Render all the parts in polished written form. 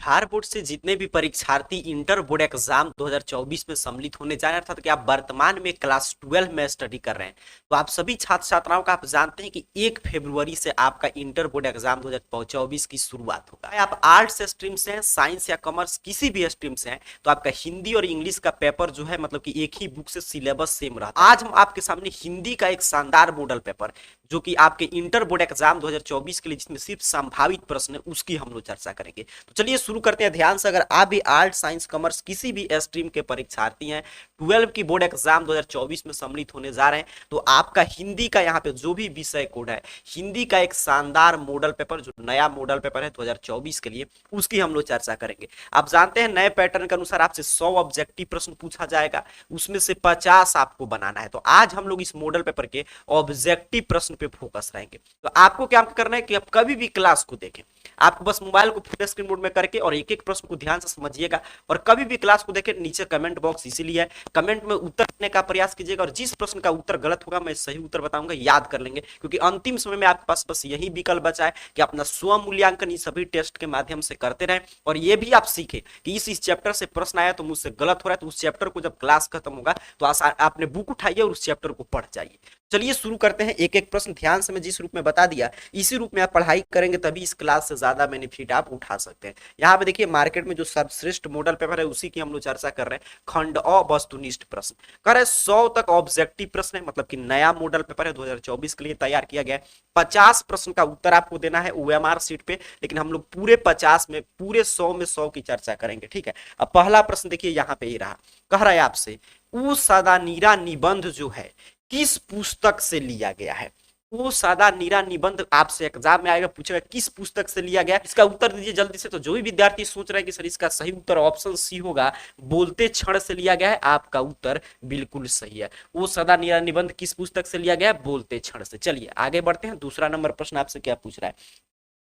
Bihar board से जितने भी परीक्षार्थी इंटर बोर्ड एग्जाम 2024 में सम्मिलित होने जा रहे हैं, अर्थात कि आप वर्तमान में क्लास 12 में स्टडी कर रहे हैं, तो आप सभी छात्र छात्राओं का आप जानते हैं कि 1 फरवरी से आपका इंटर बोर्ड एग्जाम 2024 की शुरुआत होगा। आप आर्ट्स स्ट्रीम से हैं, साइंस या कॉमर्स किसी भी स्ट्रीम से हैं, तो आपका हिंदी और इंग्लिश का पेपर जो है मतलब कि एक ही बुक से सिलेबस सेम रहता है। आज हम आपके सामने हिंदी का एक शानदार मॉडल पेपर जो कि आपके इंटर बोर्ड एग्जाम 2024 के लिए जिसमें सिर्फ संभावित प्रश्न है उसकी हम लोग चर्चा करेंगे। तो चलिए शुरू करते हैं ध्यान से। अगर आप भी आर्ट साइंस कॉमर्स किसी भी स्ट्रीम के परीक्षार्थी हैं, 12 की बोर्ड एग्जाम 2024 में सम्मिलित होने जा रहे हैं, तो आपका हिंदी का यहाँ पे जो भी विषय कोड है, हिंदी का एक शानदार मॉडल पेपर जो नया मॉडल पेपर है 2024 के लिए, उसकी हम लोग चर्चा करेंगे। आप जानते हैं नए पैटर्न के अनुसार आपसे 100 ऑब्जेक्टिव प्रश्न पूछा जाएगा, उसमें से 50 आपको बनाना है। तो आज हम लोग इस मॉडल पेपर के ऑब्जेक्टिव प्रश्न पे फोकस रहेंगे। तो आपको क्या करना है कि आप कभी भी क्लास को देखें, आपको बस मोबाइल को फुल स्क्रीन मोड में करके और एक एक प्रश्न को ध्यान से समझिएगा, और कभी भी क्लास को देखें नीचे कमेंट बॉक्स इसीलिए है, कमेंट में उत्तर देने का प्रयास कीजिएगा, और जिस प्रश्न का उत्तर गलत होगा मैं सही उत्तर बताऊंगा, याद कर लेंगे, क्योंकि अंतिम समय में आपके पास बस यही विकल्प बचा है कि अपना स्व मूल्यांकन इस सभी टेस्ट के माध्यम से करते रहें। और ये भी आप सीखे कि इस चैप्टर से प्रश्न आया तो मुझसे गलत हो रहा है, तो उस चैप्टर को जब क्लास खत्म होगा तो आपने बुक उठाइए और उस चैप्टर को पढ़ जाइए। चलिए शुरू करते हैं। एक एक प्रश्न ध्यान से मैं जिस रूप में बता दिया इसी रूप में आप पढ़ाई करेंगे तभी इस क्लास से ज्यादा बेनिफिट आप उठा सकते हैं। यहाँ पे देखिए मार्केट में जो सर्वश्रेष्ठ मॉडल पेपर है उसी की हम लोग चर्चा कर रहे हैं। खंड अ वस्तुनिष्ठ प्रश्न कर रहे 100 तक ऑब्जेक्टिव प्रश्न है, मतलब कि नया मॉडल पेपर है 2024 के लिए तैयार किया गया है। 50 प्रश्न का उत्तर आपको देना है ओएमआर सीट पे, लेकिन हम लोग पूरे 50 में पूरे 100 में 100 की चर्चा करेंगे, ठीक है। अब पहला प्रश्न देखिए यहाँ पे ही रहा, कह रहा है आपसे ऊ सदा नीरा निबंध जो है किस पुस्तक से लिया गया है। वो सादा नीरा निबंध आपसे एग्जाम में आएगा, पूछेगा किस पुस्तक से लिया गया, इसका उत्तर दीजिए जल्दी से। तो जो भी विद्यार्थी सोच रहे हैं कि सर इसका सही उत्तर ऑप्शन सी होगा, बोलते क्षण से लिया गया है, आपका उत्तर बिल्कुल सही है। वो सदा नीरा निबंध किस पुस्तक से लिया गया है, बोलते क्षण से। चलिए आगे बढ़ते हैं। दूसरा नंबर प्रश्न आपसे क्या पूछ रहा है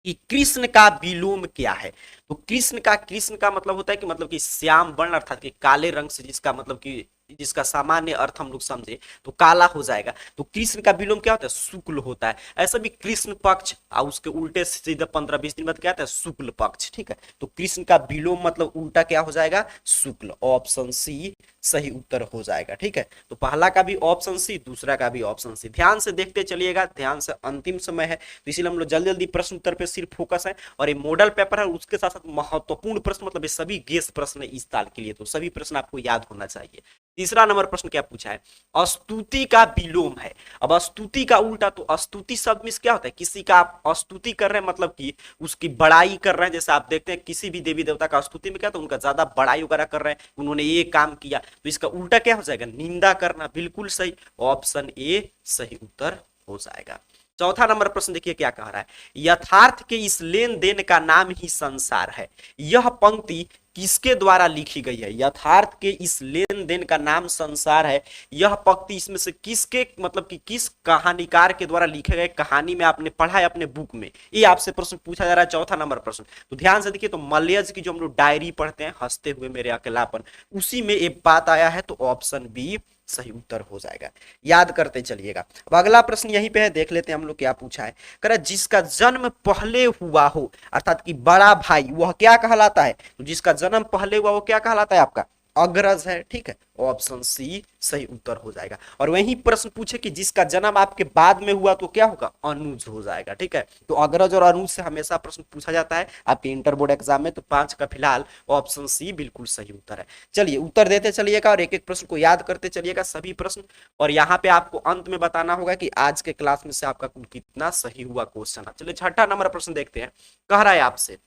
कि कृष्ण का विलोम क्या है। तो कृष्ण का मतलब होता है कि मतलब कि श्याम वर्ण, अर्थात कि काले रंग से, जिसका मतलब कि जिसका सामान्य अर्थ हम लोग समझे तो काला हो जाएगा। तो कृष्ण का विलोम क्या होता है, शुक्ल होता है। ऐसा भी कृष्ण पक्ष और उसके उल्टे सीधे 15-20 दिन बाद क्या होता है, शुक्ल पक्ष, ठीक है। तो कृष्ण का विलोम मतलब उल्टा क्या हो जाएगा, शुक्ल। ऑप्शन सी सही उत्तर हो जाएगा, ठीक है। तो पहला का भी ऑप्शन सी, दूसरा का भी ऑप्शन सी। ध्यान से देखते चलिएगा, ध्यान से, अंतिम समय है तो इसीलिए हम लोग जल्दी जल्दी प्रश्न उत्तर पे सिर्फ फोकस है। और ये मॉडल पेपर है, उसके साथ साथ महत्वपूर्ण प्रश्न, मतलब ये सभी गेस प्रश्न है इस साल के लिए, तो सभी प्रश्न आपको याद होना चाहिए। तीसरा नंबर प्रश्न क्या पूछा है, स्तुति का विलोम है। अब स्तुति का उल्टा, तो स्तुति शब्द में क्या होता है, किसी का आप स्तुति कर रहे हैं मतलब कि उसकी बड़ाई कर रहे हैं। जैसे आप देखते हैं किसी भी देवी देवता का स्तुति में क्या, तो उनका ज्यादा बड़ाई वगैरह कर रहे हैं, उन्होंने ये काम किया, तो इसका उल्टा क्या हो जाएगा, निंदा करना। बिल्कुल सही, ऑप्शन ए सही उत्तर हो जाएगा। चौथा नंबर प्रश्न देखिए क्या कह रहा है, यथार्थ के इस लेन देन का नाम ही संसार है। यह पंक्ति किसके द्वारा लिखी गई है, यथार्थ के इस लेन देन का नाम संसार है। यह पंक्ति इसमें से किसके मतलब कि किस कहानीकार के द्वारा लिखे गए कहानी में आपने पढ़ा है अपने बुक में, ये आपसे प्रश्न पूछा जा रहा है। चौथा नंबर प्रश्न तो ध्यान से देखिए, तो मलयज की जो हम लोग डायरी पढ़ते हैं, हंसते हुए मेरे अकेलापन, उसी में एक बात आया है, तो ऑप्शन बी सही उत्तर हो जाएगा। याद करते चलिएगा। अब अगला प्रश्न यहीं पे है, देख लेते हैं हम लोग क्या पूछा है। कह जिसका जन्म पहले हुआ हो, अर्थात कि बड़ा भाई, वह क्या कहलाता है। तो जिसका जन्म पहले हुआ वो क्या कहलाता है, आपका अग्रज है, ठीक है। ऑप्शन सी सही उत्तर हो जाएगा। और वही प्रश्न पूछे कि जिसका जन्म आपके बाद में हुआ तो क्या होगा, अनुज हो जाएगा, ठीक है। तो अग्रज और अनुज से हमेशा प्रश्न पूछा जाता है आपके इंटर बोर्ड एग्जाम में। तो 5 का फिलहाल ऑप्शन सी बिल्कुल सही उत्तर है। चलिए उत्तर देते चलिएगा और एक एक प्रश्न को याद करते चलिएगा, सभी प्रश्न। और यहाँ पे आपको अंत में बताना होगा कि आज के क्लास में से आपका कुल कितना सही हुआ क्वेश्चन। चलिए छठा नंबर प्रश्न देखते हैं। कह रहा है आपसे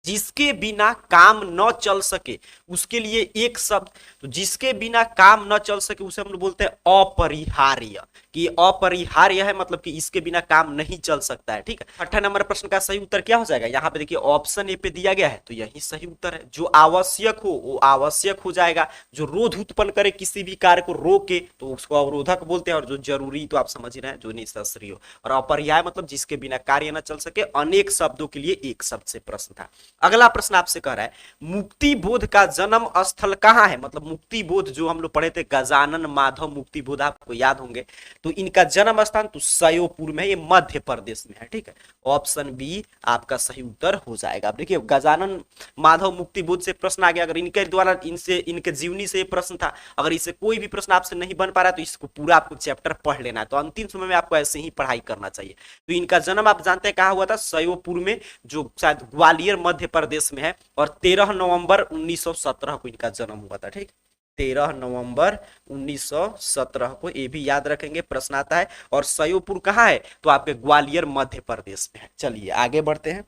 जिसके बिना काम न चल सके, उसके लिए एक शब्द, तो जिसके बिना काम न चल सके उसे हम लोग बोलते हैं अपरिहार्य, कि अपरिहार्य है मतलब कि इसके बिना काम नहीं चल सकता है, ठीक है। छठा नंबर प्रश्न का सही उत्तर क्या हो जाएगा, यहाँ पे देखिए ऑप्शन ए पे दिया गया है, तो यही सही उत्तर है। जो आवश्यक हो वो आवश्यक हो जाएगा, जो रोध उत्पन्न करे किसी भी कार्य को रोके तो उसको अवरोधक बोलते हैं, और जो जरूरी तो आप समझ ही रहे हैं, जो नेसेसरी हो। और अपरिहार्य मतलब जिसके बिना कार्य न चल सके, अनेक शब्दों के लिए एक शब्द से प्रश्न था। अगला प्रश्न आपसे कह रहा है मुक्ति बोध का जन्म स्थल कहां है। मतलब मुक्ति बोध जो हम लोग पढ़े थे, गजानन माधव मुक्ति बोध, आपको याद होंगे। तो इनका जन्म स्थान तो सयोपुर में है, ये मध्य प्रदेश में है। ठीक है, ऑप्शन बी आपका सही उत्तर हो जाएगा। अब देखिए गजानन माधव मुक्ति बोध से प्रश्न आ गया, अगर इनके द्वारा इनसे इनके जीवनी से ये प्रश्न था, अगर इससे कोई भी प्रश्न आपसे नहीं बन पा रहा तो इसको पूरा आपको चैप्टर पढ़ लेना है, तो अंतिम समय में आपको ऐसे ही पढ़ाई करना चाहिए। तो इनका जन्म आप जानते हैं कहाँ हुआ था, सयोपुर में, जो शायद ग्वालियर मध्य प्रदेश में है, और 13 नवंबर 1917 को इनका जन्म हुआ था। ठीक, 13 नवंबर 1917 को, ये भी याद रखेंगे, प्रश्न आता है। और सयोपुर कहाँ है, तो आपके ग्वालियर मध्य प्रदेश में है। चलिए आगे बढ़ते हैं,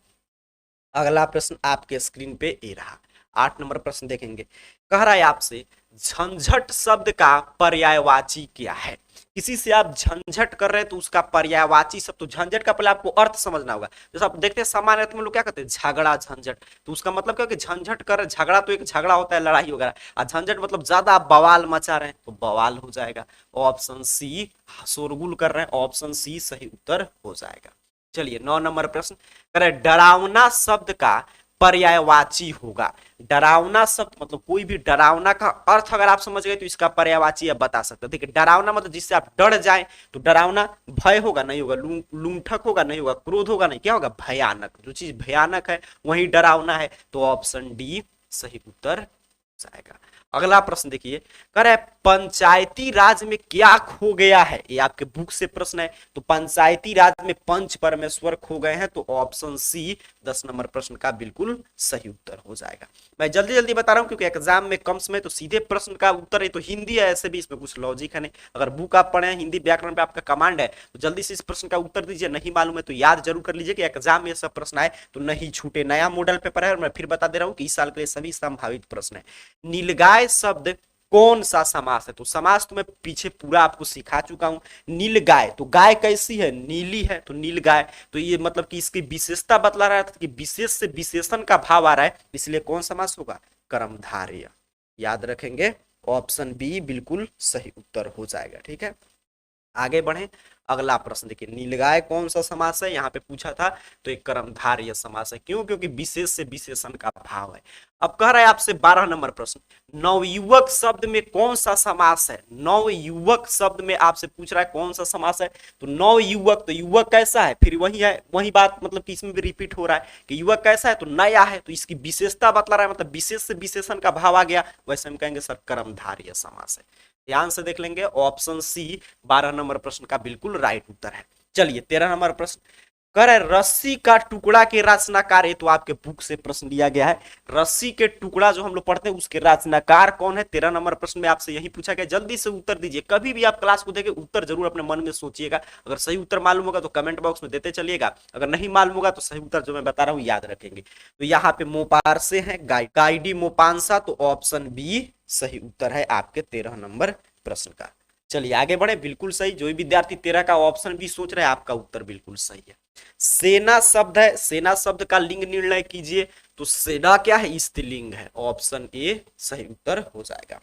अगला प्रश्न आपके स्क्रीन पे ये रहा, 8 नंबर प्रश्न देखेंगे। कह रहा है आपसे झंझट शब्द का पर्यायवाची क्या है। किसी से आप झंझट कर रहे हैं तो उसका पर्यायवाची शब्द, तो झंझट का पहले आपको अर्थ समझना होगा। जैसे आप देखते हैं सामान्य अर्थ में लोग क्या कहते हैं, झगड़ा झंझट, तो उसका मतलब क्या है कि झंझट कर रहे, झगड़ा तो एक झगड़ा होता है, लड़ाई वगैरह, और झंझट मतलब ज्यादा आप बवाल मचा रहे हैं तो बवाल हो जाएगा। ऑप्शन सी, शोरगुल कर रहे हैं, ऑप्शन सी सही उत्तर हो जाएगा। चलिए 9 नंबर प्रश्न, करें डरावना शब्द का पर्यायवाची होगा। डरावना शब्द मतलब कोई भी डरावना का अर्थ अगर आप समझ गए तो इसका पर्यायवाची आप बता सकते हैं। देखिए डरावना मतलब जिससे आप डर जाएं, तो डरावना भय होगा, नहीं होगा, लुंठक होगा, नहीं होगा, क्रोध होगा, नहीं, क्या होगा, भयानक। जो चीज भयानक है वही डरावना है, तो ऑप्शन डी सही उत्तर जाएगा। अगला प्रश्न देखिए, कह रहा है पंचायती राज में क्या खो गया है, ये आपके बुक से प्रश्न है। तो पंचायती राज में पंच परमेश्वर खो गए हैं, तो ऑप्शन सी 10 नंबर प्रश्न का बिल्कुल सही उत्तर हो जाएगा। मैं जल्दी जल्दी बता रहा हूं क्योंकि एग्जाम में कम समय, तो सीधे प्रश्न का उत्तर है, तो हिंदी है, ऐसे भी इसमें कुछ लॉजिक है नहीं। अगर बुक आप पढ़े हिंदी व्याकरण पे आपका कमांड है तो जल्दी से इस प्रश्न का उत्तर दीजिए, नहीं मालूम है तो याद जरूर कर लीजिए कि एग्जाम में सब प्रश्न आए तो नहीं छूटे। नया मॉडल पेपर है और मैं फिर बता दे रहा हूँ कि इस साल के लिए सभी संभावित प्रश्न है। नीलगाय शब्द कौन सा समास है, तो समास तो मैं पीछे पूरा आपको सिखा चुका हूं। नीलगाय, तो गाय कैसी है, नीली है, तो नीलगाय, तो ये मतलब कि इसकी विशेषता बतला रहा था कि विशेष से विशेषण का भाव आ रहा है, इसलिए कौन समास होगा, कर्मधारय। याद रखेंगे, ऑप्शन बी बिल्कुल सही उत्तर हो जाएगा। ठीक है, आगे बढ़े, अगला प्रश्न देखिए, नीलगाय कौन सा समास है, यहाँ पे पूछा था, तो एक कर्मधारय समास है। क्यों, क्योंकि विशेष से विशेषण का भाव है। अब कह रहा है आपसे 12 नंबर प्रश्न, नवयुवक शब्द में कौन सा समास है। नवयुवक शब्द में आपसे पूछ रहा है कौन सा समास है, तो नवयुवक, तो युवक कैसा है, फिर वही है, वही बात मतलब कि इसमें भी रिपीट हो रहा है कि युवक कैसा है, तो नया है, तो इसकी विशेषता बतला रहा है, मतलब विशेष से विशेषण का भाव आ गया, वैसे हम कहेंगे सर कर्मधारय समास है। ध्यान से देख लेंगे, ऑप्शन सी 12 नंबर प्रश्न का बिल्कुल राइट उत्तर है। चलिए 13 नंबर प्रश्न, कर रस्सी का टुकड़ा के रचनाकार, ये तो आपके बुक से प्रश्न लिया गया है। रस्सी के टुकड़ा जो हम लोग पढ़ते हैं उसके रचनाकार कौन है, 13 नंबर प्रश्न में आपसे यही पूछा गया। जल्दी से उत्तर दीजिए, कभी भी आप क्लास को देखें उत्तर जरूर अपने मन में सोचिएगा। अगर सही उत्तर मालूम होगा तो कमेंट बॉक्स में देते चलिएगा, अगर नहीं मालूम होगा तो सही उत्तर जो मैं बता रहा हूँ याद रखेंगे। तो यहाँ पे मोपारसे हैं, गाइडी मोपांसा, तो ऑप्शन बी सही उत्तर है आपके 13 नंबर प्रश्न का। चलिए आगे बढ़े, बिल्कुल सही, जो भी विद्यार्थी 13 का ऑप्शन भी सोच रहे हैं आपका उत्तर बिल्कुल सही है। सेना शब्द है, सेना शब्द का लिंग निर्णय कीजिए, तो सेना क्या है, स्त्रीलिंग है, ऑप्शन ए सही उत्तर हो जाएगा।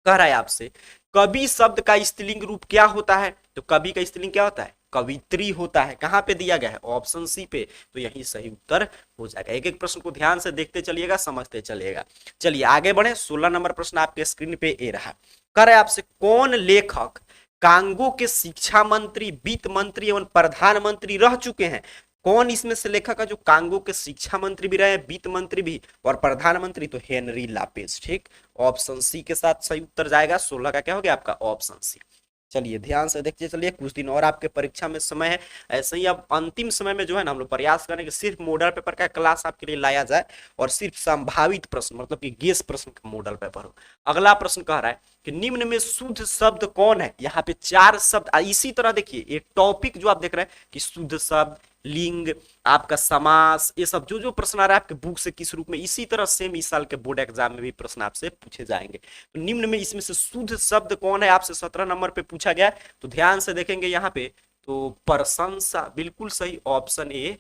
कह रहा है आपसे कवि शब्द का स्त्रीलिंग रूप क्या होता है, तो कवि का स्त्रीलिंग क्या होता है, कवित्री होता है। कहां पे दिया गया है, ऑप्शन सी पे, तो यही सही उत्तर हो जाएगा। एक एक प्रश्न को ध्यान से देखते चलिएगा, समझते चलिएगा। चलिए आगे बढ़े, 16 नंबर प्रश्न आपके स्क्रीन पे ए रहा। कह रहे आपसे कौन लेखक कांगो के शिक्षा मंत्री, वित्त मंत्री एवं प्रधानमंत्री रह चुके हैं। कौन इसमें से लेखक है जो कांगो के शिक्षा मंत्री भी रहे, वित्त मंत्री भी और प्रधानमंत्री, तो हेनरी लापेज। ठीक, ऑप्शन सी के साथ सही उत्तर जाएगा। 16 का क्या हो गया आपका, ऑप्शन सी। चलिए ध्यान से देखते चलिए, कुछ दिन और आपके परीक्षा में समय है, ऐसे ही अब अंतिम समय में जो है ना हम लोग प्रयास करें कि सिर्फ मॉडल पेपर का क्लास आपके लिए लाया जाए और सिर्फ संभावित प्रश्न मतलब कि गेस प्रश्न का मॉडल पेपर हो। अगला प्रश्न कह रहा है कि निम्न में शुद्ध शब्द कौन है। यहाँ पे 4 शब्द, इसी तरह देखिए ये टॉपिक जो आप देख रहे हैं कि शुद्ध शब्द, लिंग, आपका समास, ये सब जो जो प्रश्न आ रहा है आपके बुक से किस रूप में, इसी तरह सेम इस साल के बोर्ड एग्जाम में भी प्रश्न आपसे पूछे जाएंगे। तो निम्न में इसमें से शुद्ध शब्द कौन है, आपसे 17 नंबर पे पूछा गया। तो ध्यान से देखेंगे यहाँ पे, तो प्रशंसा बिल्कुल सही, ऑप्शन ए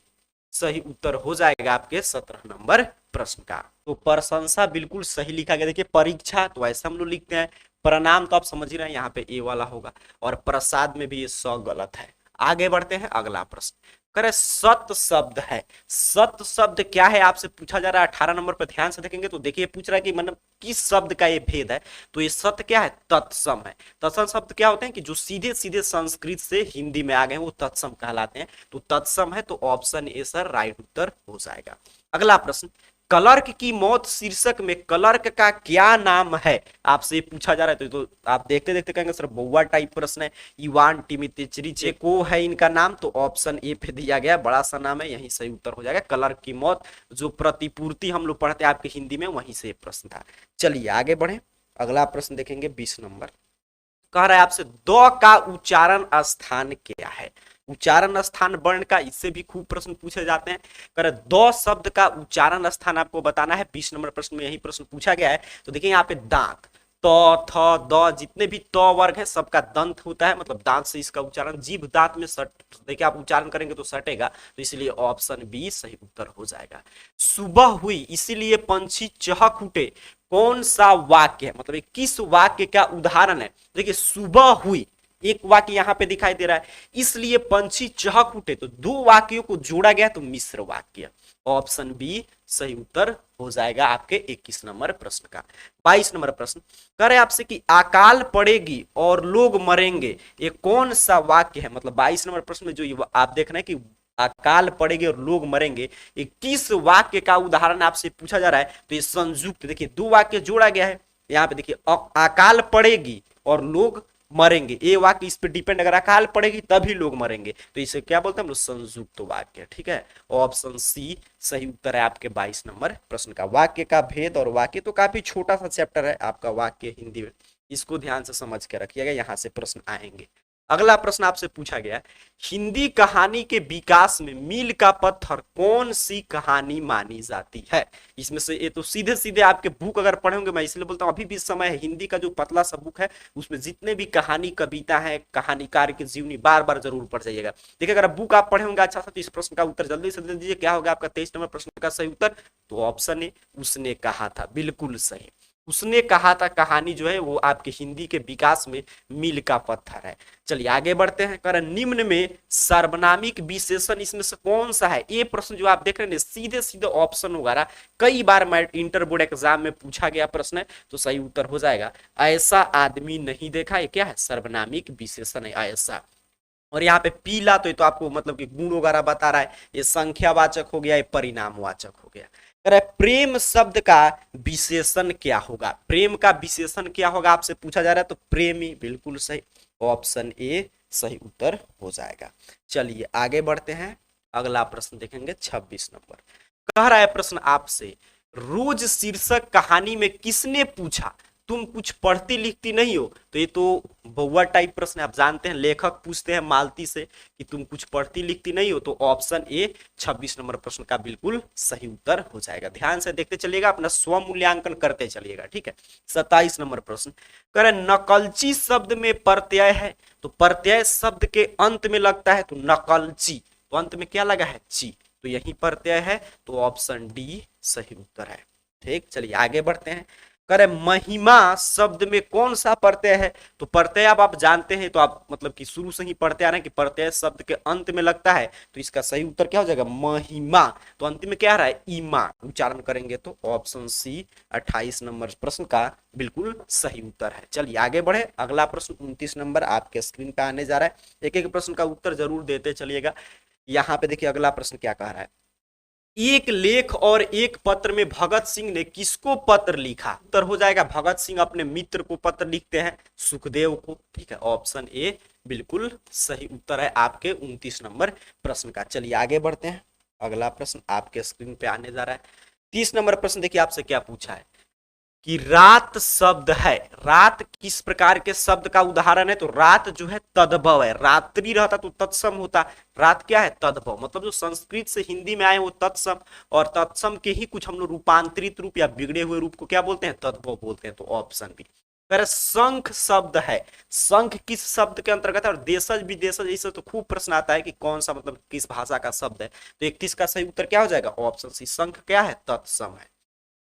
सही उत्तर हो जाएगा आपके 17 नंबर प्रश्न का। तो प्रशंसा बिल्कुल सही लिखा गया। देखिए परीक्षा तो ऐसा हम लोग लिखते हैं, प्रणाम तो आप समझ ही रहे हैं यहाँ पे ए वाला होगा, और प्रसाद में भी ये 100 गलत है। आगे बढ़ते हैं, अगला प्रश्न करे सत शब्द है। सत शब्द क्या है आपसे पूछा जा रहा है 18 नंबर पर, ध्यान से देखेंगे तो देखिए पूछ रहा है कि मतलब किस शब्द का ये भेद है। तो ये सत क्या है, तत्सम है। तत्सम शब्द क्या होते हैं कि जो सीधे सीधे संस्कृत से हिंदी में आ गए हैं वो तत्सम कहलाते हैं। तो तत्सम है, तो ऑप्शन ए सर राइट उत्तर हो जाएगा। अगला प्रश्न, क्लर्क की मौत शीर्षक में क्लर्क का क्या नाम है, आपसे पूछा जा रहा है। तो आप देखते देखते कहेंगे सर बउआ टाइप प्रश्न है। इवान टिमितेचरी चेको है इनका नाम, तो ऑप्शन ए पे दिया गया, बड़ा सा नाम है, यही सही उत्तर हो जाएगा। क्लर्क की मौत जो प्रतिपूर्ति हम लोग पढ़ते हैं आपके हिंदी में, वहीं से प्रश्न था। चलिए आगे बढ़े, अगला प्रश्न देखेंगे 20 नंबर। कह रहा है आपसे द का उच्चारण स्थान क्या है। उच्चारण स्थान वर्ण का, इससे भी खूब प्रश्न पूछे जाते हैं। कर द शब्द का उच्चारण स्थान आपको बताना है। 20 नंबर प्रश्न में यही प्रश्न पूछा गया है। तो देखिए यहाँ पे दांत, त थ द, जितने भी त वर्ग है सबका दंत होता है, मतलब दांत से इसका उच्चारण, जीभ दांत में सट, देखिए आप उच्चारण करेंगे तो सटेगा, तो इसलिए ऑप्शन बी सही उत्तर हो जाएगा। सुबह हुई इसीलिए पंछी चहक उठे, कौन सा वाक्य है, मतलब किस वाक्य का उदाहरण है। देखिए सुबह हुई एक वाक्य यहां पे दिखाई दे रहा है, इसलिए पंछी चहक उठे, तो दो वाक्यों को जोड़ा गया तो मिश्र वाक्य, ऑप्शन बी सही उत्तर हो जाएगा आपके 21 नंबर प्रश्न का। 22 नंबर प्रश्न कह रहे आपसे कि अकाल पड़ेगी और लोग मरेंगे, ये कौन सा वाक्य है। मतलब 22 नंबर प्रश्न में जो आप देख रहे हैं कि अकाल पड़ेगी और लोग मरेंगे, ये किस वाक्य का उदाहरण आपसे पूछा जा रहा है। तो ये संयुक्त, देखिए दो वाक्य जोड़ा गया है यहाँ पे, देखिए अकाल पड़ेगी और लोग मरेंगे, ये वाक्य इस पे डिपेंड, अगर अकाल पड़ेगी तभी लोग मरेंगे, तो इसे क्या बोलते हैं हम लोग, संयुक्त वाक्य। ठीक है, ऑप्शन सी सही उत्तर है आपके 22 नंबर प्रश्न का। वाक्य का भेद, और वाक्य तो काफी छोटा सा चैप्टर है आपका वाक्य हिंदी में, इसको ध्यान से समझ के रखिएगा, यहां से प्रश्न आएंगे। अगला प्रश्न आपसे पूछा गया, हिंदी कहानी के विकास में मील का पत्थर कौन सी कहानी मानी जाती है। इसमें से ये तो सीधे सीधे आपके बुक अगर पढ़ेंगे, मैं इसलिए बोलता हूँ अभी भी समय है, हिंदी का जो पतला सा बुक है उसमें जितने भी कहानी कविता है, कहानीकार की जीवनी बार बार जरूर पढ़ जाइएगा। देखिए अगर बुक आप पढ़े होंगे अच्छा सा, तो इस प्रश्न का उत्तर जल्दी से दे दीजिए, क्या होगा आपका 23 नंबर प्रश्न का सही उत्तर। तो ऑप्शन ए उसने कहा था, बिल्कुल सही। उसने कहा था कहानी जो है वो आपके हिंदी के विकास में मील का पत्थर है। चलिए आगे बढ़ते हैं, कर निम्न में सर्वनामिक विशेषण इसमें से कौन सा है। ये प्रश्न जो आप देख रहे हैं सीधे सीधे ऑप्शन वगैरह कई बार इंटर बोर्ड एग्जाम में पूछा गया प्रश्न है, तो सही उत्तर हो जाएगा ऐसा आदमी नहीं देखा। ये क्या है, सर्वनामिक विशेषण है ऐसा। और यहाँ पे पीला तो ये तो आपको मतलब कि गुण वगैरह बता रहा है, ये संख्यावाचक हो गया, ये परिणामवाचक हो गया। प्रेम शब्द का विशेषण क्या होगा, प्रेम का विशेषण क्या होगा आपसे पूछा जा रहा है, तो प्रेमी, बिल्कुल सही, ऑप्शन ए सही उत्तर हो जाएगा। चलिए आगे बढ़ते हैं, अगला प्रश्न देखेंगे 26 नंबर। कह रहा है प्रश्न आपसे, रोज शीर्षक कहानी में किसने पूछा तुम कुछ पढ़ती लिखती नहीं हो। तो ये तो बउआ टाइप प्रश्न है, आप जानते हैं लेखक पूछते हैं मालती से कि तुम कुछ पढ़ती लिखती नहीं हो, तो ऑप्शन ए 26 नंबर प्रश्न का बिल्कुल सही उत्तर हो जाएगा। ध्यान से देखते चलिएगा, अपना स्व मूल्यांकन करते चलिएगा। ठीक है, 27 नंबर प्रश्न कह रहे नकलची शब्द में प्रत्यय है, तो प्रत्यय शब्द के अंत में लगता है, तो नकलची, तो अंत में क्या लगा है, ची, तो यही प्रत्यय है, तो ऑप्शन डी सही उत्तर है। ठीक, चलिए आगे बढ़ते हैं। करे महिमा शब्द में कौन सा प्रत्यय है, तो प्रत्यय आप जानते हैं, तो आप मतलब कि शुरू से ही पढ़ते आ रहे हैं कि प्रत्यय शब्द के अंत में लगता है, तो इसका सही उत्तर क्या हो जाएगा, महिमा, तो अंत में क्या आ रहा है, ईमा, उच्चारण करेंगे तो ऑप्शन सी 28 नंबर प्रश्न का बिल्कुल सही उत्तर है। चलिए आगे बढ़े, अगला प्रश्न 29 नंबर आपके स्क्रीन पे आने जा रहा है, एक एक प्रश्न का उत्तर जरूर देते चलिएगा। यहाँ पे देखिए अगला प्रश्न क्या कह रहा है, एक लेख और एक पत्र में भगत सिंह ने किसको पत्र लिखा। उत्तर हो जाएगा भगत सिंह अपने मित्र को पत्र लिखते हैं, सुखदेव को। ठीक है, ऑप्शन ए बिल्कुल सही उत्तर है आपके 29 नंबर प्रश्न का। चलिए आगे बढ़ते हैं, अगला प्रश्न आपके स्क्रीन पे आने जा रहा है 30 नंबर प्रश्न। देखिए आपसे क्या पूछा है कि रात शब्द है, रात किस प्रकार के शब्द का उदाहरण है, तो रात जो है तद्भव है, रात्रि रहता तो तत्सम होता, रात क्या है, तद्भव, मतलब जो संस्कृत से हिंदी में आए वो तत्सम, और तत्सम के ही कुछ हम लोग रूपांतरित रूप या बिगड़े हुए रूप को क्या बोलते हैं, तद्भव बोलते हैं, तो ऑप्शन बी। शंख शब्द है, शंख किस शब्द के अंतर्गत है, और देशज विदेशज इससे तो खूब प्रश्न आता है कि कौन सा मतलब किस भाषा का शब्द है, तो 31 का सही उत्तर क्या हो जाएगा, ऑप्शन सी, शंख क्या है, तत्सम है।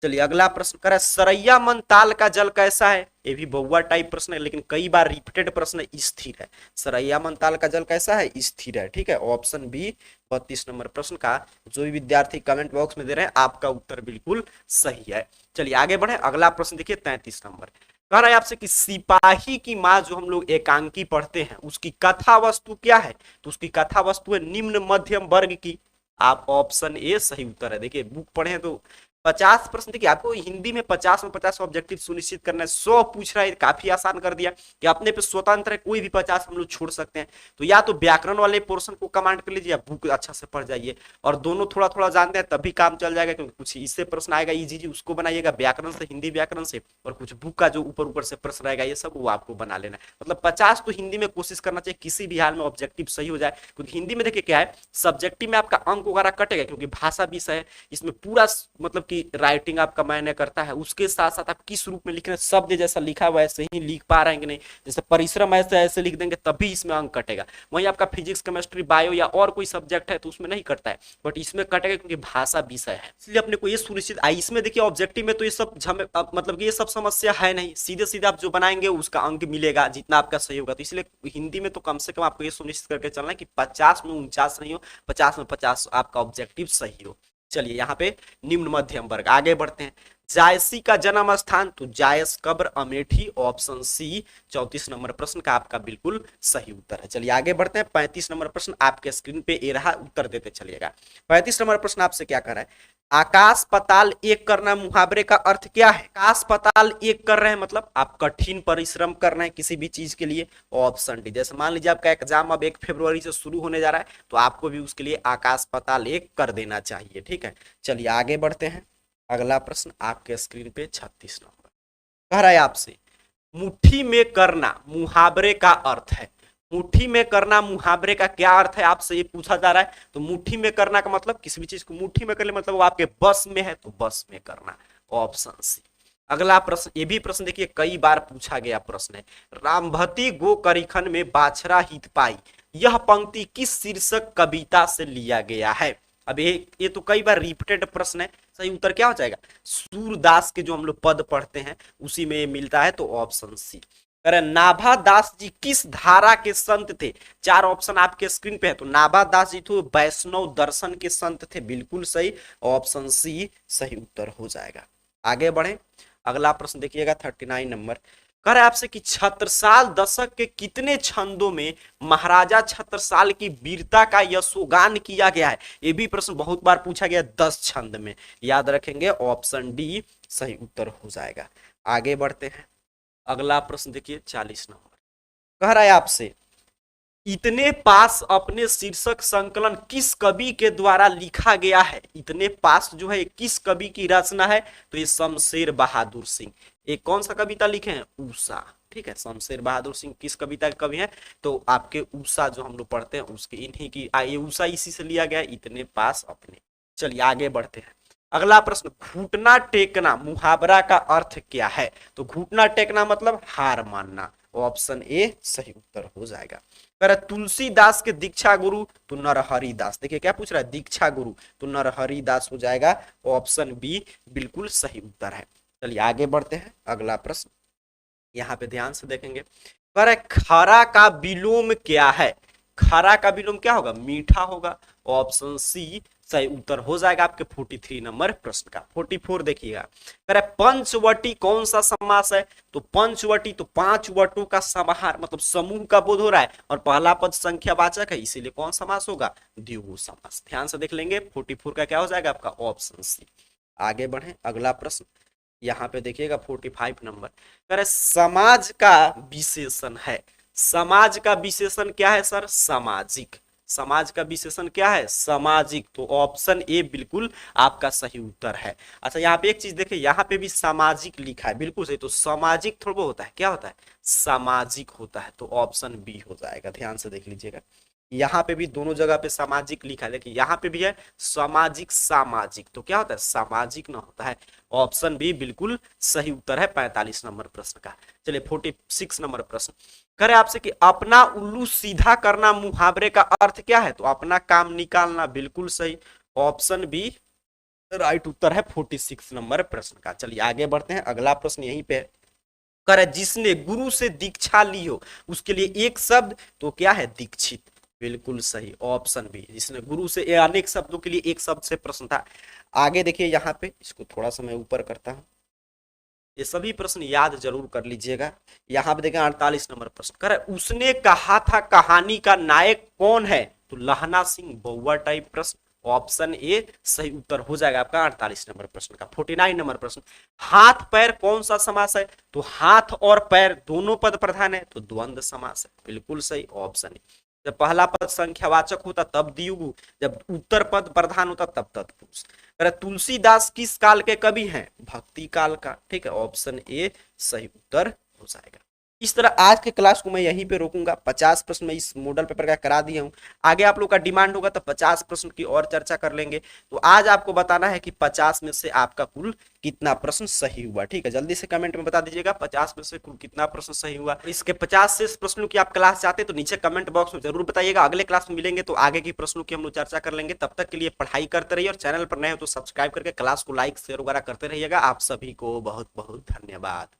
चलिए अगला प्रश्न करें, सरैया मन ताल का जल कैसा है? ये भी बहुआ टाइप प्रश्न है, लेकिन कई बार रिपीटेड प्रश्न है, स्थिर है। सरैया मन ताल का जल कैसा है? स्थिर है। ठीक है, ऑप्शन बी 32 नंबर प्रश्न का जो भी विद्यार्थी कमेंट बॉक्स में दे रहे हैं, आपका उत्तर बिल्कुल सही है। चलिए आगे बढ़े, अगला प्रश्न देखिए 33 नंबर। कह रहा है आपसे कि सिपाही की माँ जो हम लोग एकांकी पढ़ते हैं, उसकी कथा वस्तु क्या है? तो उसकी कथा वस्तु है निम्न मध्यम वर्ग की। आप ऑप्शन ए सही उत्तर है। देखिए बुक पढ़े हैं तो 50 प्रश्न, देखिए आपको हिंदी में 50 में 50 ऑब्जेक्टिव सुनिश्चित करना है। 100 पूछ रहा है, काफी आसान कर दिया कि अपने पे स्वतंत्र है, कोई भी 50 हम लोग छोड़ सकते हैं। तो या तो व्याकरण वाले पोर्शन को कमांड कर लीजिए या बुक अच्छा से पढ़ जाइए, और दोनों थोड़ा थोड़ा जानते हैं तभी काम चल जाएगा, क्योंकि कुछ इससे प्रश्न आएगा इजी जी, उसको बनाइएगा व्याकरण से, हिंदी व्याकरण से, और कुछ बुक का जो ऊपर ऊपर से प्रश्न रहेगा ये सब वो आपको बना लेना है। मतलब 50 तो हिंदी में कोशिश करना चाहिए, किसी भी हाल में ऑब्जेक्टिव सही हो जाए, क्योंकि हिंदी में देखिए क्या है, सब्जेक्टिव में आपका अंक वगैरह कटेगा, क्योंकि भाषा विषय है, इसमें पूरा मतलब कि राइटिंग आपका मायने करता है। उसके साथ साथ आप किस रूप में लिख रहे हैं, शब्द जैसा लिखा हुआ ऐसे ही लिख पा रहे हैं कि नहीं, जैसे परिश्रम ऐसे ऐसे लिख देंगे तभी इसमें अंक कटेगा। वहीं आपका फिजिक्स, केमिस्ट्री, बायो या और कोई सब्जेक्ट है तो उसमें नहीं कटता है, बट इसमें कटेगा क्योंकि भाषा विषय है। इसलिए अपने को ये सुनिश्चित, इसमें देखिए ऑब्जेक्टिव में तो ये सब मतलब कि ये सब समस्या है नहीं, सीधे सीधे आप जो बनाएंगे उसका अंक मिलेगा जितना आपका सही होगा। तो इसलिए हिंदी में तो कम से कम आपको ये सुनिश्चित करके चलना है कि 50 में 49 नहीं हो, 50 में 50 आपका ऑब्जेक्टिव सही हो। चलिए यहाँ पे निम्न मध्यम वर्ग, आगे बढ़ते हैं। जायसी का जन्म स्थान, तो जायस कब्र अमेठी, ऑप्शन सी 34 नंबर प्रश्न का आपका बिल्कुल सही उत्तर है। चलिए आगे बढ़ते हैं, 35 नंबर प्रश्न आपके स्क्रीन पे ये रहा, उत्तर देते चलिएगा। 35 नंबर प्रश्न आपसे क्या कर रहा है, आकाश पताल एक करना मुहावरे का अर्थ क्या है? आकाश पताल एक कर रहे हैं मतलब आप कठिन परिश्रम कर रहे हैं किसी भी चीज के लिए, ऑप्शन डी। जैसे मान लीजिए आपका एग्जाम अब 1 फरवरी से शुरू होने जा रहा है, तो आपको भी उसके लिए आकाश पताल एक कर देना चाहिए। ठीक है, चलिए आगे बढ़ते हैं, अगला प्रश्न आपके स्क्रीन पे 36 नंबर कह रहा है आपसे, मुट्ठी में करना मुहावरे का अर्थ है। मुट्ठी में करना मुहावरे का क्या अर्थ है, आपसे ये पूछा जा रहा है। तो मुट्ठी में करना का मतलब किसी भी चीज को मुट्ठी में कर ले, मतलब वो आपके बस में है, तो बस में करना, ऑप्शन सी। अगला प्रश्न, ये भी प्रश्न देखिए कई बार पूछा गया प्रश्न है, रामभती गो करीखन में बाछरा हित पाई, यह पंक्ति किस शीर्षक कविता से लिया गया है? अब ये तो कई बार रिपीटेड प्रश्न है, सही उत्तर क्या हो जाएगा, सूरदास के जो हम लोग पद पढ़ते हैं उसी में मिलता है, तो ऑप्शन सी। अरे नाभा दास जी किस धारा के संत थे? 4 ऑप्शन आपके स्क्रीन पे है, तो नाभा दास जी तो वैष्णव दर्शन के संत थे, बिल्कुल सही, ऑप्शन सी सही उत्तर हो जाएगा। आगे बढ़े, अगला प्रश्न देखिएगा 39 नंबर, कह रहा है आपसे कि छत्रसाल दशक के कितने छंदों में महाराजा छत्रसाल की वीरता का यशोगान किया गया है? ये भी प्रश्न बहुत बार पूछा गया, 10 छंद में, याद रखेंगे, ऑप्शन डी सही उत्तर हो जाएगा। आगे बढ़ते हैं, अगला प्रश्न देखिए 40 नंबर, कह रहा है आपसे, इतने पास अपने शीर्षक संकलन किस कवि के द्वारा लिखा गया है? इतने पास जो है किस कवि की रचना है? तो ये शमशेर बहादुर सिंह। एक कौन सा कविता लिखे हैं? उषा। ठीक है, शमशेर बहादुर सिंह किस कविता के कवि हैं? तो आपके उषा जो हम लोग पढ़ते हैं उसके, इन्हीं की, ये उषा इसी से लिया गया, इतने पास अपने। चलिए आगे बढ़ते हैं, अगला प्रश्न, घुटना टेकना मुहावरा का अर्थ क्या है? तो घुटना टेकना मतलब हार मानना, ऑप्शन ए सही उत्तर हो जाएगा। तुलसीदास के दीक्षा गुरु, तो नरहरि दास। देखिए क्या पूछ रहा है, दीक्षा गुरु, तो नरहरि दास हो जाएगा, ऑप्शन बी बिल्कुल सही उत्तर है। चलिए आगे बढ़ते हैं, अगला प्रश्न यहाँ पे ध्यान से देखेंगे, पर खरा का विलोम क्या है? खरा का विलोम क्या होगा? मीठा होगा, ऑप्शन सी सही उत्तर हो जाएगा आपके 43 नंबर प्रश्न का। 44 देखिएगा, कह रहा है पंचवटी कौन सा समास है? तो पंचवटी तो 5 वटों का समाहार, मतलब समूह का बोध हो रहा है, और पहला पद संख्यावाचक है, इसीलिए कौन समास होगा? द्विगु समास। ध्यान से देख लेंगे, 44 का क्या हो जाएगा आपका? Option C. आगे बढ़े, अगला प्रश्न यहाँ पे देखिएगा 45 नंबर, कह रहे समाज का विशेषण है। समाज का विशेषण क्या है सर? सामाजिक। समाज का विशेषण क्या है? सामाजिक, तो ऑप्शन ए बिल्कुल आपका सही उत्तर है। अच्छा यहाँ पे एक चीज देखिए, यहाँ पे भी सामाजिक लिखा है, बिल्कुल सही, तो सामाजिक थोड़ा होता है, क्या होता है? सामाजिक होता है, तो ऑप्शन बी हो जाएगा। ध्यान से देख लीजिएगा, यहाँ पे भी दोनों जगह पे सामाजिक लिखा है, देखिए यहाँ पे भी है सामाजिक सामाजिक, तो क्या होता है? सामाजिक ना होता है, ऑप्शन बी बिल्कुल सही उत्तर है 45 नंबर प्रश्न का। चलिए 46 नंबर प्रश्न, करे आपसे कि अपना उल्लू सीधा करना मुहावरे का अर्थ क्या है? तो अपना काम निकालना, बिल्कुल सही, ऑप्शन बी राइट उत्तर है 46 नंबर प्रश्न का। चलिए आगे बढ़ते हैं, अगला प्रश्न यहीं पे करे, जिसने गुरु से दीक्षा ली हो उसके लिए एक शब्द, तो क्या है दीक्षित। बिल्कुल सही, ऑप्शन बी, जिसने गुरु से, अनेक शब्दों के लिए एक शब्द से प्रश्न था। आगे देखिए यहाँ पे, इसको थोड़ा सा मैं ऊपर करता हूं, ये सभी प्रश्न याद जरूर कर लीजिएगा। यहाँ पे देखें 48 नंबर प्रश्न कर, उसने कहा था कहानी का नायक कौन है, तो लहना सिंह बउआ टाइप प्रश्न, ऑप्शन ए सही उत्तर हो जाएगा आपका 48 नंबर प्रश्न का। 49 नंबर प्रश्न, हाथ पैर कौन सा समास है, तो हाथ और पैर दोनों पद प्रधान है, तो द्वंद्व समास है। बिल्कुल सही, ऑप्शन ए। जब पहला पद संख्यावाचक होता तब द्विगु, जब उत्तर पद प्रधान होता तब तत्पुरुष। तुलसीदास किस काल के कवि हैं, भक्ति काल का, ठीक है, ऑप्शन ए सही उत्तर हो जाएगा। इस तरह आज के क्लास को मैं यहीं पे रोकूंगा। 50 प्रश्न मैं इस मॉडल पेपर का करा दिया हूं, आगे आप लोग का डिमांड होगा तो 50 प्रश्न की और चर्चा कर लेंगे। तो आज आपको बताना है कि 50 में से आपका कुल कितना प्रश्न सही हुआ, ठीक है, जल्दी से कमेंट में बता दीजिएगा 50 में से कुल कितना प्रश्न सही हुआ। इसके 50 से प्रश्नों की आप क्लास चाहते तो नीचे कमेंट बॉक्स में जरूर बताइएगा। अगले क्लास में मिलेंगे तो आगे की प्रश्नों की हम लोग चर्चा कर लेंगे। तब तक के लिए पढ़ाई करते रहिए और चैनल पर नए हो तो सब्सक्राइब करके क्लास को लाइक शेयर वगैरह करते रहिएगा। आप सभी को बहुत बहुत धन्यवाद।